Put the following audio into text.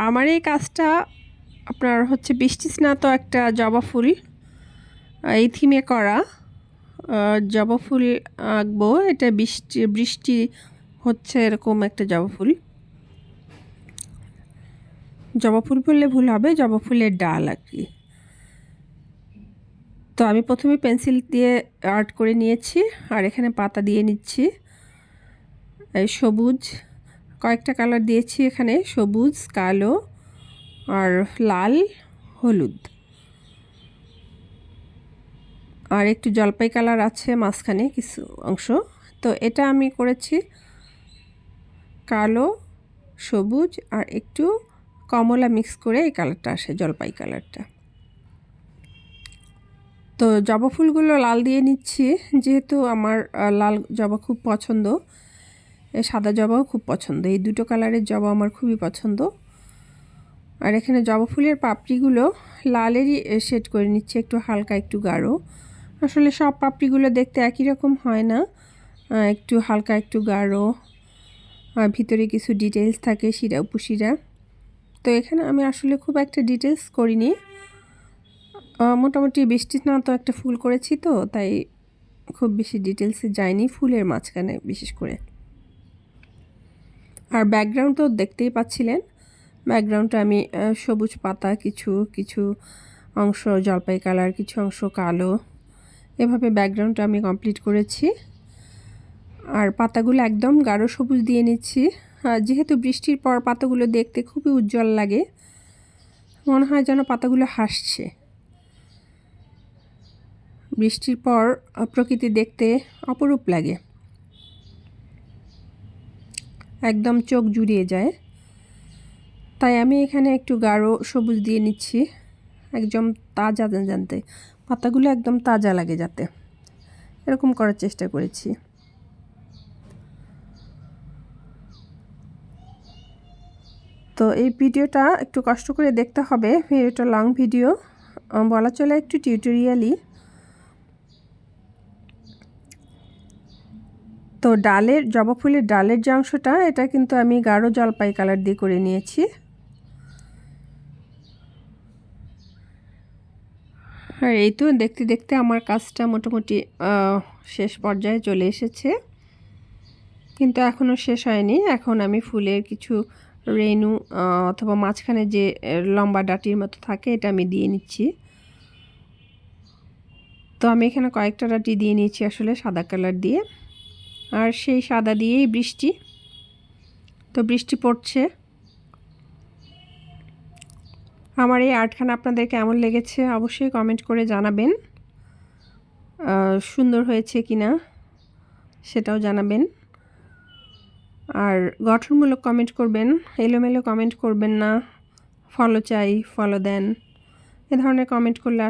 আমার এই কাজটা আপনার হচ্ছে বৃষ্টি স্নাত একটা জবা ফুল এই থিমে করা। জবা ফুল আঁকবো, এটা বৃষ্টি বৃষ্টি হচ্ছে এরকম একটা জবা ফুল। জবা ফুল বললে ভুল হবে, জবা ফুলের ডাল আর কি। তো আমি প্রথমে পেন্সিল দিয়ে আর্ট করে নিয়েছি, আর এখানে পাতা দিয়ে নিচ্ছি। এই সবুজ কয়েকটা কালার দিয়েছি এখানে, সবুজ, কালো আর লাল, হলুদ, আর একটু জলপাই কালার আছে মাঝখানে কিছু অংশ। তো এটা আমি করেছি কালো, সবুজ আর একটু কমলা মিক্স করে এই কালারটা আসে, জলপাই কালারটা। তো জবা ফুলগুলো লাল দিয়ে নিচ্ছি, যেহেতু আমার লাল জবা খুব পছন্দ, সাদা জবাও খুব পছন্দ, এই দুটো কালারের জবা আমার খুবই পছন্দ। আর এখানে জবা ফুলের পাপড়িগুলো লালেরই শেড করে নিচ্ছে, একটু হালকা একটু গাঢ়। আসলে সব পাপড়িগুলো দেখতে একই রকম হয় না, একটু হালকা একটু গাঢ়, আর ভিতরে কিছু ডিটেলস থাকে শিরা উপশিরা। তো এখানে আমি আসলে খুব একটা ডিটেলস করিনি, মোটামুটি বৃষ্টি না তো একটা ফুল করেছি, তো তাই খুব বেশি ডিটেলসে যায়নি ফুলের মাঝখানে বিশেষ করে। আর ব্যাকগ্রাউন্ড তো দেখতেই পাচ্ছিলেন, ব্যাকগ্রাউন্ডটা আমি সবুজ পাতা, কিছু কিছু অংশ জলপাই কালার, কিছু অংশ কালো, এভাবে ব্যাকগ্রাউন্ডটা আমি কমপ্লিট করেছি। আর পাতাগুলো একদম গাঢ় সবুজ দিয়ে নিচ্ছি, যেহেতু বৃষ্টির পর পাতাগুলো দেখতে খুবই উজ্জ্বল লাগে, মনে হয় যেন পাতাগুলো হাসছে। বৃষ্টির পর প্রকৃতি দেখতে অপরূপ লাগে, একদম চোখ জুড়িয়ে যায়। তাই আমি এখানে একটু গাঢ় সবুজ দিয়ে নিচ্ছি, একদম তাজা জানতে পাতাগুলো একদম তাজা লাগে যাতে, এরকম করার চেষ্টা করেছি। তো এই ভিডিওটা একটু কষ্ট করে দেখতে হবে, ভিডিওটা লং ভিডিও, বলা চলে একটু টিউটোরিয়ালি। তো ডালের জবা ফুলের ডালের যে অংশটা, এটা কিন্তু আমি গাঢ় জলপাই কালার দিয়ে করে নিয়েছি। আর এই তো দেখতে দেখতে আমার কাজটা মোটামুটি শেষ পর্যায়ে চলে এসেছে, কিন্তু এখনও শেষ হয়নি। এখন আমি ফুলের কিছু রেণু অথবা মাঝখানে যে লম্বা ডাটির মতো থাকে, এটা আমি দিয়ে নিচ্ছি। তো আমি এখানে কয়েকটা ডাটি দিয়ে নিচ্ছি আসলে সাদা কালার দিয়ে, আর সেই সাদা দিয়েই বৃষ্টি, তো বৃষ্টি পড়ছে। আমার এই আর্টখানা আপনাদের কেমন লেগেছে অবশ্যই কমেন্ট করে জানাবেন, সুন্দর হয়েছে কিনা সেটাও জানাবেন। আর গঠনমূলক কমেন্ট করবেন, এলোমেলো কমেন্ট করবেন না, ফলো চাই ফলো দেন, এ ধরনের কমেন্ট করলে